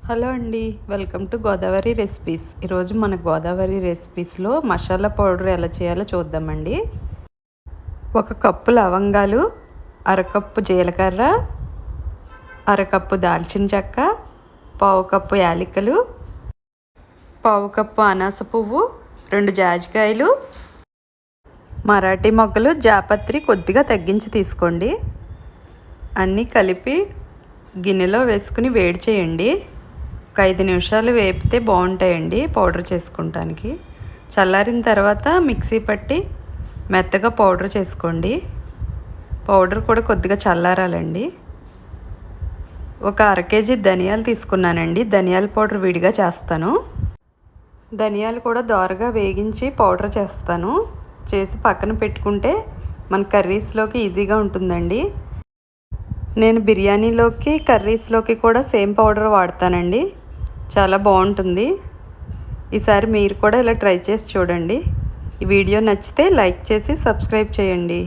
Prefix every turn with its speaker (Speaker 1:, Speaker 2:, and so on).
Speaker 1: Hello అండి, welcome to Godavari recipes. ఈరోజు మన గోదావరి రెసిపీస్లో మసాలా పౌడర్ ఎలా చేయాలో చూద్దామండి. 1 కప్పు లవంగాలు, అరకప్పు జీలకర్ర, అరకప్పు దాల్చిన చెక్క, పావు కప్పు యాలకులు, పావు కప్పు అనాస పువ్వు, 2 జాజికాయలు, మరాఠీ మొగ్గలు, జాపత్రి కొద్దిగా తగ్గించి తీసుకోండి. అన్నీ కలిపి గిన్నెలో వేసుకుని వేడి చేయండి. 5 నిమిషాలు వేపితే బాగుంటాయండి పౌడర్ చేసుకుంటానికి. చల్లారిన తర్వాత మిక్సీ పట్టి మెత్తగా పౌడర్ చేసుకోండి. పౌడర్ కూడా కొద్దిగా చల్లారాలండి. 1 అర కేజీ ధనియాలు తీసుకున్నానండి. ధనియాల పౌడర్ విడిగా చేస్తాను. ధనియాలు కూడా దోరగా వేగించి పౌడర్ చేస్తాను. చేసి పక్కన పెట్టుకుంటే మన కర్రీస్లోకి ఈజీగా ఉంటుందండి. నేను బిర్యానీలోకి కర్రీస్లోకి కూడా సేమ్ పౌడర్ వాడతానండి. చాలా బాగుంటుంది. ఈసారి మీరు కూడా ఇలా ట్రై చేసి చూడండి. ఈ వీడియో నచ్చితే లైక్ చేసి సబ్స్క్రైబ్ చేయండి.